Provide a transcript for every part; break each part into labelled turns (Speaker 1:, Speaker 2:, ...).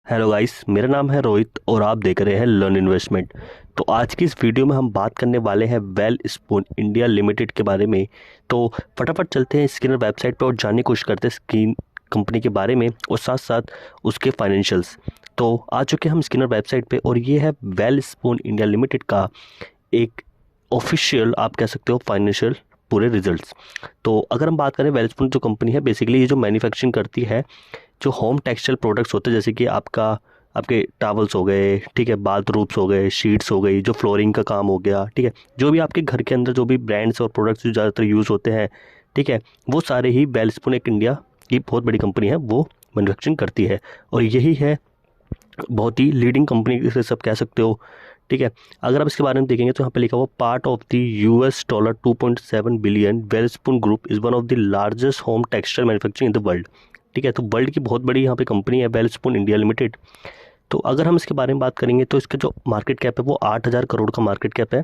Speaker 1: Hello guys, मेरा नाम है रोहित और आप देख रहे हैं लर्न इन्वेस्टमेंट। तो आज की इस वीडियो में हम बात करने वाले हैं वेलस्पून इंडिया लिमिटेड के बारे में। तो फटाफट चलते हैं स्किनर वेबसाइट पर और जानने की कोशिश करते हैं स्किन कंपनी के बारे में और साथ साथ उसके फाइनेंशियल्स। तो आ चुके हैं हम स्किनर वेबसाइट पे और ये है वेलस्पून इंडिया लिमिटेड का एक ऑफिशियल, आप कह सकते हो, फाइनेंशियल पूरे रिजल्ट्स। तो अगर हम बात करें, वेलस्पून जो कंपनी है बेसिकली ये जो मैन्युफैक्चरिंग करती है जो होम टेक्सटाइल प्रोडक्ट्स होते हैं, जैसे कि आपके टावल्स हो गए, ठीक है, बाथरूम्स हो गए, शीट्स हो गई, जो फ्लोरिंग का काम हो गया, ठीक है, जो भी आपके घर के अंदर जो भी ब्रांड्स और प्रोडक्ट्स जो ज़्यादातर यूज़ होते हैं, ठीक है, वो सारे ही वेलस्पून एक इंडिया की बहुत बड़ी कंपनी है, वो मैन्युफैक्चरिंग करती है और यही है बहुत ही लीडिंग कंपनी से सब कह सकते हो। ठीक है, अगर आप इसके बारे में देखेंगे तो यहाँ पे लिखा हुआ part of the US $2.7 billion, Welspun group is one of the largest home textile manufacturing in the world. ठीक है, तो वर्ल्ड की बहुत बड़ी यहाँ पे कंपनी है वेलस्पून इंडिया लिमिटेड। तो अगर हम इसके बारे में बात करेंगे तो इसका जो मार्केट कैप है वो 8,000 करोड़ का मार्केट कैप है,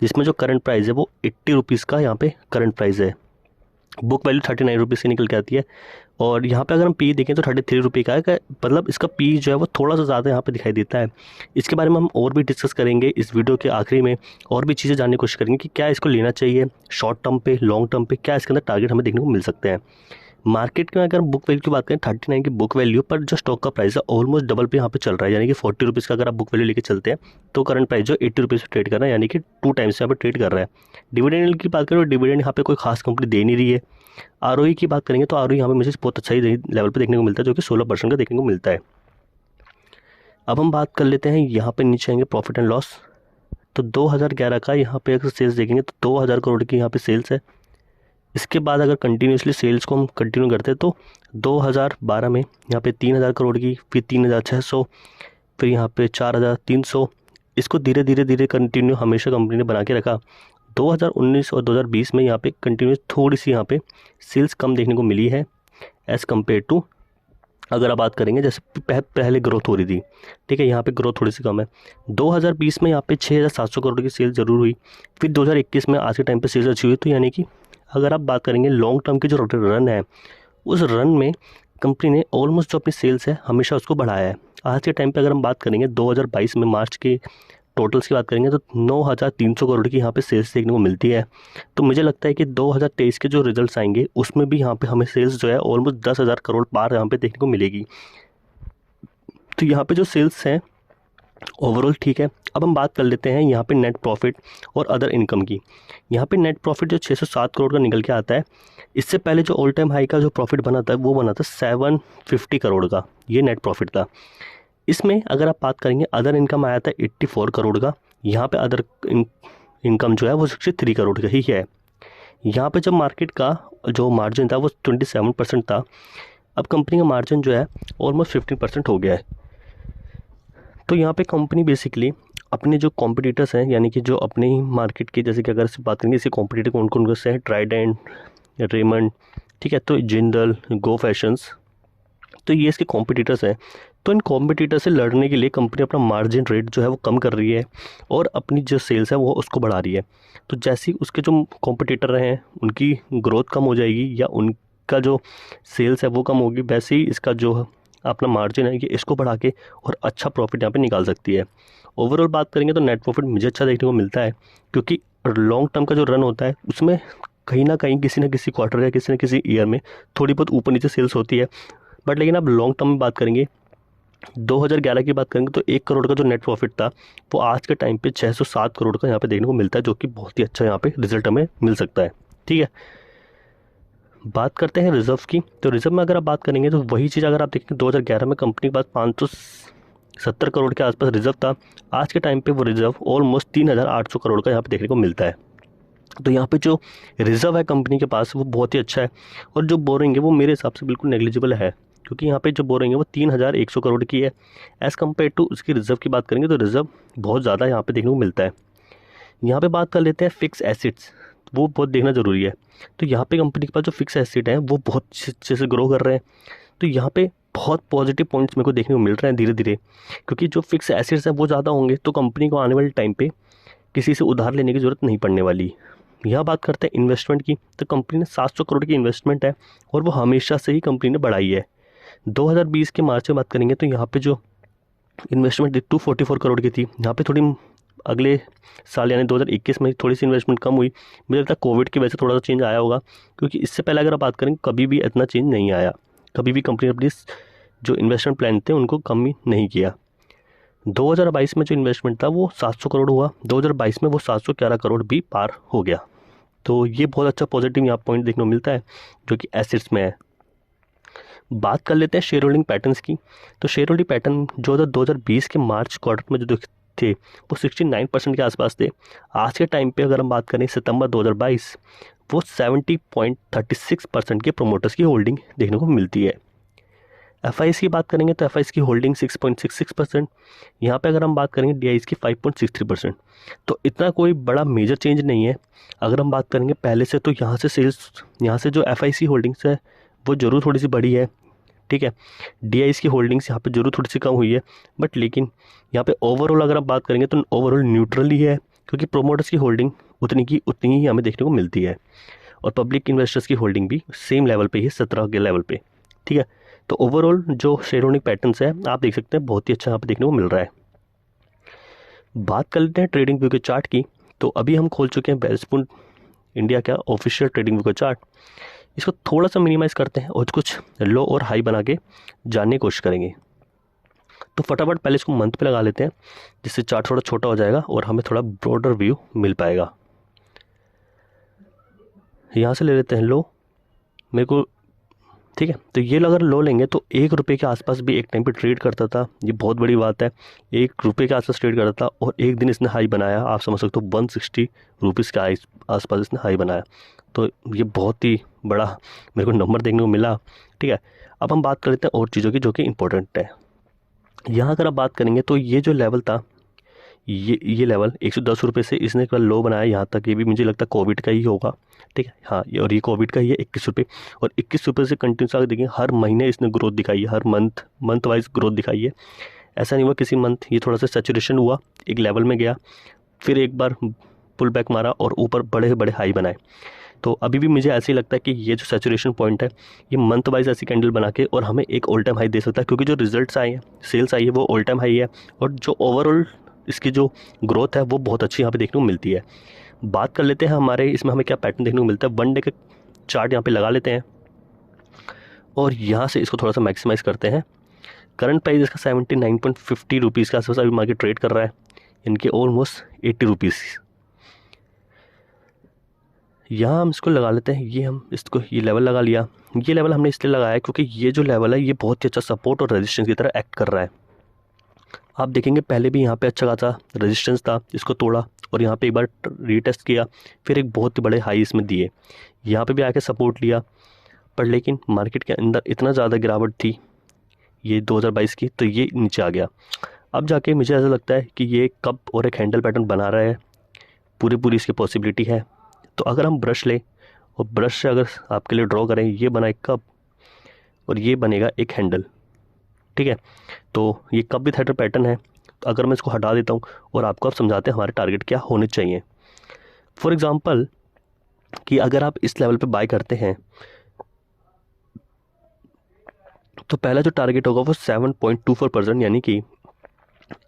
Speaker 1: जिसमें जो करंट प्राइस है वो 80 रुपीज़ का यहाँ पे करंट प्राइस है। बुक वैल्यू 39 रुपीज़ की निकल के आती है और यहाँ पे अगर हम पी देखें तो 33 रुपये का है मतलब इसका पी जो है वो थोड़ा सा ज़्यादा यहाँ पे दिखाई देता है। इसके बारे में हम और भी डिस्कस करेंगे इस वीडियो के आखिरी में, और भी चीज़ें जानने की कोशिश करेंगे कि क्या इसको लेना चाहिए शॉर्ट टर्म पे, लॉन्ग टर्म पे, क्या इसके अंदर टारगेट हमें देखने को मिल सकते हैं। मार्केट में अगर बुक वैल्यू की बात करें 39 की बुक वैल्यू पर, जो स्टॉक का प्राइस है ऑलमोस्ट डबल पे यहाँ पे चल रहा है, यानी कि 40 रुपीज़ का अगर आप बुक वैल्यू लेके चलते हैं तो करंट प्राइस जो 80 रुपीज़ पे ट्रेड कर रहा है, यानी कि 2 टाइम्स यहाँ पे ट्रेड कर रहा है। डिविडेंड की बात करें तो डिविडेंड यहाँ पे कोई खास कंपनी दे नहीं रही है। आरओई की बात करेंगे तो आरओई यहाँ पे मुझे बहुत अच्छा ही लेवल पे देखने को मिलता है, जो कि 16% का देखने को मिलता है। अब हम बात कर लेते हैं, यहाँ पे नीचे आएंगे प्रॉफिट एंड लॉस। तो 2011 का यहाँ पे अगर सेल्स देखेंगे तो 2000 करोड़ की यहाँ पे सेल्स है। इसके बाद अगर कंटिन्यूसली सेल्स को हम कंटिन्यू करते हैं तो 2012 में यहाँ पे 3000 करोड़ की, फिर 3600, फिर यहाँ पे 4300। इसको धीरे धीरे धीरे कंटिन्यू हमेशा कंपनी ने बना के रखा। 2019 और 2020 में यहाँ पे कंटिन्यूस थोड़ी सी यहाँ पे सेल्स कम देखने को मिली है एज़ कम्पेयर टू, अगर आप बात करेंगे जैसे पहले ग्रोथ हो रही थी। ठीक है, यहाँ पे ग्रोथ थोड़ी सी कम है। 2020 में यहाँ पे 6700 करोड़ की सेल ज़रूर हुई। फिर 2021 में आज के टाइम पे सेल्स अच्छी हुई। तो यानी कि अगर आप बात करेंगे लॉन्ग टर्म की जो रन है, उस रन में कंपनी ने ऑलमोस्ट जो अपनी सेल्स है हमेशा उसको बढ़ाया है। आज के टाइम पे अगर हम बात करेंगे 2022 में मार्च के टोटल्स की बात करेंगे तो 9300 करोड़ की यहाँ पे सेल्स देखने को मिलती है। तो मुझे लगता है कि 2023 के जो रिजल्ट्स आएंगे उसमें भी यहाँ पे हमें सेल्स जो है ऑलमोस्ट 10,000 करोड़ पार यहाँ पे देखने को मिलेगी। तो यहाँ पे जो सेल्स हैं ओवरऑल ठीक है। अब हम बात कर लेते हैं यहाँ पे नेट प्रॉफिट और अदर इनकम की। यहाँ पे नेट प्रॉफिट जो 607 करोड़ का निकल के आता है, इससे पहले जो ऑल टाइम हाई का जो प्रॉफिट बना था वो बना था 750 करोड़ का, ये नेट प्रॉफिट था। इसमें अगर आप बात करेंगे अदर इनकम आया था 84 करोड़ का। यहाँ पे अदर इनकम जो है वो 63 करोड़ का ही है। यहाँ पे जब मार्केट का जो मार्जिन था वो 27% था, अब कंपनी का मार्जिन जो है ऑलमोस्ट 15% हो गया है। तो यहाँ पे कंपनी बेसिकली अपने जो कॉम्पिटिटर्स हैं, यानी कि जो अपने ही मार्केट के, जैसे कि अगर से बात करेंगे इसे कॉम्पिटिटर कौन कौन से हैं, ट्राइडेंट, रेमंड, ठीक है, तो जिंदल, गो फैशंस, तो ये इसके कॉम्पिटिटर्स हैं। तो इन कॉम्पिटिटर से लड़ने के लिए कंपनी अपना मार्जिन रेट जो है वो कम कर रही है और अपनी जो सेल्स है वो उसको बढ़ा रही है। तो जैसे ही उसके जो कॉम्पिटिटर हैं उनकी ग्रोथ कम हो जाएगी या उनका जो सेल्स है वो कम होगी, वैसे ही इसका जो अपना मार्जिन है ये इसको बढ़ा के और अच्छा प्रॉफिट यहाँ पे निकाल सकती है। ओवरऑल बात करेंगे तो नेट प्रॉफिट मुझे अच्छा देखने को मिलता है, क्योंकि लॉन्ग टर्म का जो रन होता है उसमें कहीं ना कहीं किसी न किसी क्वार्टर या किसी न किसी ईयर में थोड़ी बहुत ऊपर नीचे सेल्स होती है। बट लेकिन आप लॉन्ग टर्म में बात करेंगे, 2011 की बात करेंगे तो 1 करोड़ का जो नेट प्रॉफिट था वो आज के टाइम पे 607 करोड़ का यहाँ पे देखने को मिलता है, जो कि बहुत ही अच्छा यहाँ पे रिजल्ट हमें मिल सकता है। ठीक है, बात करते हैं रिजर्व की। तो रिजर्व में अगर आप बात करेंगे तो वही चीज़ अगर आप देखेंगे 2011 में कंपनी के पास 570 करोड़ के आसपास रिजर्व था। आज के टाइम पे वो रिजर्व ऑलमोस्ट 3,800 करोड़ का यहाँ पे देखने को मिलता है। तो यहाँ पे जो रिजर्व है कंपनी के पास वो बहुत ही अच्छा है और जो बोरिंग है वो मेरे हिसाब से बिल्कुल नेग्लिजिबल है, क्योंकि यहाँ पे जो बोरिंग है वो 3,100 करोड़ की है। एज़ कम्पेयर टू उसकी रिजर्व की बात करेंगे तो रिजर्व बहुत ज़्यादा यहाँ पे देखने को मिलता है। यहाँ पे बात कर लेते हैं फिक्स एसेट्स, वो बहुत देखना ज़रूरी है। तो यहाँ पे कंपनी के पास जो फिक्स एसेट है वो बहुत अच्छे से ग्रो कर रहे हैं। तो यहाँ पे बहुत पॉजिटिव पॉइंट्स मेरे को देखने को मिल रहे हैं धीरे धीरे, क्योंकि जो फिक्स एसेट्स हैं वो ज़्यादा होंगे तो कंपनी को आने वाले टाइम पे किसी से उधार लेने की ज़रूरत नहीं पड़ने वाली। यहाँ बात करते हैं इन्वेस्टमेंट की, तो कंपनी ने 700 करोड़ की इन्वेस्टमेंट है और वो हमेशा से ही कंपनी ने बढ़ाई है। 2020 के मार्च में बात करेंगे तो यहाँ पे जो इन्वेस्टमेंट 244 करोड़ की थी। यहाँ पे थोड़ी अगले साल यानी 2021 में थोड़ी सी इन्वेस्टमेंट कम हुई। मुझे लगता है कोविड की वजह से थोड़ा सा चेंज आया होगा, क्योंकि इससे पहले अगर आप बात करें कभी भी इतना चेंज नहीं आया। कभी भी कंपनी अपनी जो इन्वेस्टमेंट प्लान थे उनको कम ही नहीं किया। 2022 में जो इन्वेस्टमेंट था वो 700 करोड़ हुआ, 2022 में वो 711 करोड़ भी पार हो गया। तो ये बहुत अच्छा पॉजिटिव यहाँ पॉइंट देखने को मिलता है जो कि एसेट्स में है। बात कर लेते हैं शेयर होल्डिंग पैटर्न्स की। तो शेयर होल्डिंग पैटर्न जो 2020 के मार्च क्वार्टर में जो थे वो 69% के आसपास थे। आज के टाइम पे अगर हम बात करें सितंबर 2022, वो 70.36% के प्रोमोटर्स की होल्डिंग देखने को मिलती है। एफ की बात करेंगे तो एफ की होल्डिंग 6.66%। यहाँ पे अगर हम बात करेंगे डी की 5.63%। तो इतना कोई बड़ा मेजर चेंज नहीं है। अगर हम बात करेंगे पहले से, तो यहाँ से सेल्स, यहाँ से जो एफ की होल्डिंग्स है वो ज़रूर थोड़ी सी बढ़ी है, ठीक है। डी की होल्डिंग्स यहाँ पे जरूर थोड़ी सी कम हुई है, बट लेकिन यहाँ पे ओवरऑल अगर आप बात करेंगे तो ओवरऑल न्यूट्रल ही है, क्योंकि प्रोमोटर्स की होल्डिंग उतनी ही हमें देखने को मिलती है, और पब्लिक इन्वेस्टर्स की होल्डिंग भी सेम लेवल पे ही, 17 के लेवल पे, ठीक है। तो ओवरऑल जो शेयर होल्डिंग पैटर्न्स है आप देख सकते हैं बहुत ही अच्छा यहाँ पे देखने को मिल रहा है। बात कर लेते हैं ट्रेडिंग व्यू के चार्ट की। तो अभी हम खोल चुके हैं वेलस्पून इंडिया का ऑफिशियल ट्रेडिंग व्यू का चार्ट। इसको थोड़ा सा मिनिमाइज़ करते हैं और कुछ लो और हाई बना के जानने की कोशिश करेंगे। तो फटाफट पहले इसको मंथ पे लगा लेते हैं, जिससे चार्ट थोड़ा छोटा हो जाएगा और हमें थोड़ा ब्रॉडर व्यू मिल पाएगा। यहाँ से ले लेते हैं लो मेरे को, ठीक है। तो ये अगर लो लेंगे तो 1 रुपये के आसपास भी एक टाइम पे ट्रेड करता था, ये बहुत बड़ी बात है। 1 रुपये के आसपास ट्रेड करता था और एक दिन इसने हाई बनाया, आप समझ सकते हो 160 रुपीज़ के आसपास इसने हाई बनाया। तो ये बहुत ही बड़ा मेरे को नंबर देखने को मिला, ठीक है। अब हम बात कर लेते हैं और चीज़ों की जो कि इम्पोर्टेंट है। यहाँ अगर आप बात करेंगे तो ये जो लेवल था, ये लेवल 110 रुपये से इसने एक बार लो बनाया यहाँ तक, ये भी मुझे लगता है कोविड का ही होगा, ठीक है। हाँ, और ये कोविड का ही है 21 रुपये, और 21 रुपये से कंटिन्यूस आगे देखिए हर महीने इसने ग्रोथ दिखाई है, हर मंथ वाइज ग्रोथ दिखाई है। ऐसा नहीं हुआ किसी मंथ ये थोड़ा सा सैचुरेशन हुआ, एक लेवल में गया, फिर एक बार पुल बैक मारा और ऊपर बड़े बड़े हाई बनाए। तो अभी भी मुझे ऐसे ही लगता है कि ये जो सैचुरेशन पॉइंट है ये मंथ वाइज ऐसी कैंडल बना के और हमें एक ऑल टाइम हाई दे सकता है, क्योंकि जो रिजल्ट्स आए हैं, सेल्स आई है, वो ऑल टाइम हाई है, और जो ओवरऑल इसकी जो ग्रोथ है वो बहुत अच्छी यहाँ पे देखने को मिलती है। बात कर लेते हैं हमारे इसमें हमें क्या पैटर्न देखने को मिलता है। 1 डे का चार्ट यहाँ पे लगा लेते हैं और यहाँ से इसको थोड़ा सा मैक्सिमाइज़ करते हैं। करंट प्राइस इसका 79.50 रुपीज़ के आसपास अभी मार्केट ट्रेड कर रहा है, इनके ऑलमोस्ट 80 रुपीज़। यहाँ हम इसको लगा लेते हैं, ये लेवल लगा लिया। ये लेवल हमने इसलिए लगाया क्योंकि ये जो लेवल है ये बहुत ही अच्छा सपोर्ट और रेजिस्टेंस की तरह एक्ट कर रहा है। आप देखेंगे पहले भी यहाँ पे अच्छा खासा रेजिस्टेंस था, इसको तोड़ा और यहाँ पे एक बार रीटेस्ट किया, फिर एक बहुत ही बड़े हाई इसमें दिए, यहाँ पे भी आके सपोर्ट लिया, पर लेकिन मार्केट के अंदर इतना ज़्यादा गिरावट थी ये 2022 की, तो ये नीचे आ गया। अब जाके मुझे ऐसा लगता है कि ये कप और एक हैंडल पैटर्न बना रहा है, पूरी इसकी पॉसिबिलिटी है। तो अगर हम ब्रश लें और ब्रश से अगर आपके लिए ड्रॉ करें, ये बना एक कप और ये बनेगा एक हैंडल, ठीक है। तो ये कप विथ हैंडल पैटर्न है। तो अगर मैं इसको हटा देता हूँ और आपको आप समझाते हैं हमारे टारगेट क्या होने चाहिए। फॉर एग्जांपल कि अगर आप इस लेवल पे बाय करते हैं तो पहला जो टारगेट होगा वो 7.24%, यानी कि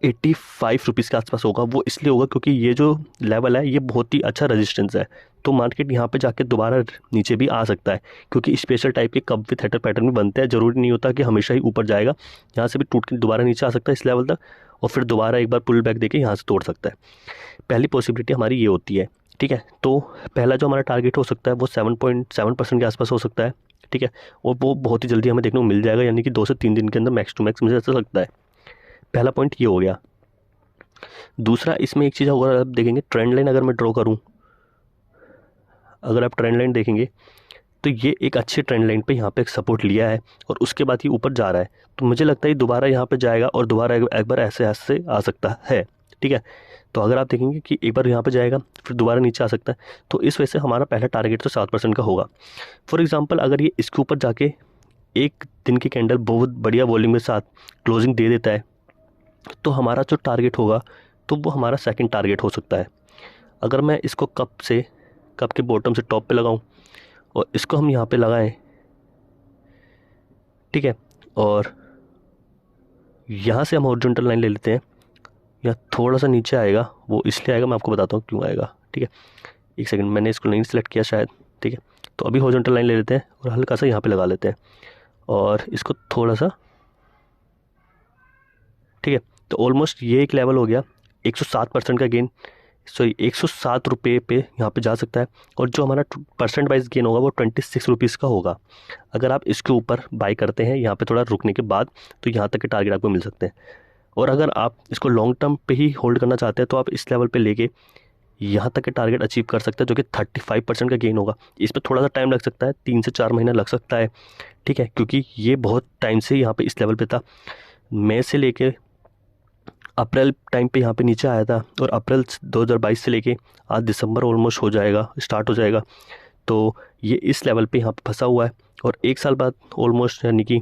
Speaker 1: 85 रुपीज़ के आसपास होगा। वो इसलिए होगा क्योंकि ये जो लेवल है ये बहुत ही अच्छा रेजिस्टेंस है, तो मार्केट यहाँ पे जाके दोबारा नीचे भी आ सकता है, क्योंकि स्पेशल टाइप के कप विथ हैंडल पैटर्न भी बनते हैं। ज़रूरी नहीं होता कि हमेशा ही ऊपर जाएगा, यहाँ से भी टूट के दोबारा नीचे आ सकता है इस लेवल तक, और फिर दोबारा एक बार पुल बैक देके यहाँ से तोड़ सकता है। पहली पॉसिबिलिटी हमारी ये होती है, ठीक है। तो पहला जो हमारा टारगेट हो सकता है वो 7.7% के आसपास हो सकता है, ठीक है, और वो बहुत ही जल्दी हमें देखने को मिल जाएगा, यानी कि 2 से 3 दिन के अंदर मैक्स टू मैक्स, मुझे ऐसा लगता है। पहला पॉइंट ये हो गया। दूसरा इसमें एक चीज़ होगा, आप देखेंगे ट्रेंड लाइन अगर मैं ड्रॉ करूं, अगर आप ट्रेंड लाइन देखेंगे तो ये एक अच्छी ट्रेंड लाइन पे यहाँ पे एक सपोर्ट लिया है और उसके बाद ये ऊपर जा रहा है। तो मुझे लगता है दोबारा यहाँ पे जाएगा और दोबारा एक बार ऐसे आ सकता है, ठीक है। तो अगर आप देखेंगे कि एक बार यहाँ पे जाएगा फिर दोबारा नीचे आ सकता है, तो इस वजह से हमारा पहला टारगेट तो 7% का होगा। फॉर एग्जाम्पल अगर ये इसके ऊपर जाके एक दिन की कैंडल बहुत बढ़िया वॉल्यूम के साथ क्लोजिंग दे देता है, तो हमारा जो टारगेट होगा तो वो हमारा सेकंड टारगेट हो सकता है। अगर मैं इसको कप के बॉटम से टॉप पे लगाऊं और इसको हम यहाँ पे लगाएं, ठीक है, और यहाँ से हम हॉरिजॉन्टल लाइन ले लेते हैं, या थोड़ा सा नीचे आएगा, वो इसलिए आएगा, मैं आपको बताता हूँ क्यों आएगा। ठीक है, एक सेकंड, मैंने इसको नहीं सेलेक्ट किया शायद। ठीक है, तो अभी हॉरिजॉन्टल लाइन ले लेते हैं और हल्का सा यहाँ पे लगा लेते हैं और इसको थोड़ा सा। ठीक है, तो ऑलमोस्ट ये एक लेवल हो गया। 107% का गेन, सॉरी 107 रुपये पे यहाँ पे जा सकता है। और जो हमारा परसेंट वाइज गेन होगा वो 26 रुपीज़ का होगा। अगर आप इसके ऊपर बाई करते हैं यहाँ पे थोड़ा रुकने के बाद, तो यहाँ तक के टारगेट आपको मिल सकते हैं। और अगर आप इसको लॉन्ग टर्म पे ही होल्ड करना चाहते हैं तो आप इस लेवल पे लेके यहाँ तक के टारगेट अचीव कर सकते हैं, जो कि 35% का गेन होगा। इस पर थोड़ा सा टाइम लग सकता है, 3 से 4 महीना लग सकता है। ठीक है, क्योंकि ये बहुत टाइम से यहाँ पे इस लेवल पे था। मई से लेके अप्रैल टाइम पे यहाँ पे नीचे आया था, और अप्रैल 2022 से लेके आज दिसंबर ऑलमोस्ट हो जाएगा, स्टार्ट हो जाएगा, तो ये इस लेवल पे यहाँ पे फंसा हुआ है। और 1 साल बाद ऑलमोस्ट, यानी कि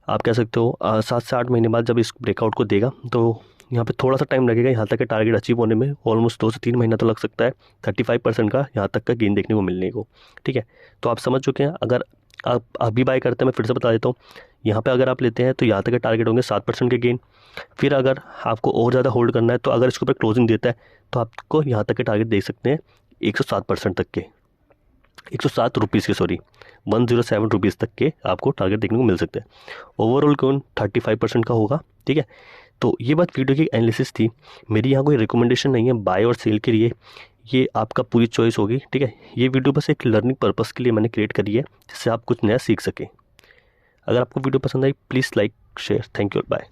Speaker 1: आप कह सकते हो 7 से 8 महीने बाद जब इस ब्रेकआउट को देगा, तो यहाँ पे थोड़ा सा टाइम लगेगा यहाँ तक के टारगेट अचीव होने में। ऑलमोस्ट 2 से 3 महीना तो लग सकता है 35% का यहाँ तक का गेन देखने को मिलने को। ठीक है, तो आप समझ चुके हैं। अगर आप अभी बाय करते हैं, मैं फिर से बता देता हूँ, यहाँ पे अगर आप लेते हैं तो यहाँ तक के टारगेट होंगे 7% के गेन। फिर अगर आपको और ज़्यादा होल्ड करना है, तो अगर इसके ऊपर क्लोजिंग देता है तो आपको यहाँ तक के टारगेट देख सकते हैं 107% तक के, 107 रुपीज़ के, सॉरी 107 रुपीज़ तक के आपको टारगेट देखने को मिल सकते हैं। ओवरऑल कौन 35% का होगा। ठीक है, तो ये बात वीडियो की एनालिसिस थी। मेरी यहाँ कोई रिकमेंडेशन नहीं है बाय और सेल के लिए, ये आपका पूरी चॉइस होगी। ठीक है, ये वीडियो बस एक लर्निंग पर्पस के लिए मैंने क्रिएट करी है, जिससे आप कुछ नया सीख सकें। अगर आपको वीडियो पसंद आई please like share. Thank you और बाय।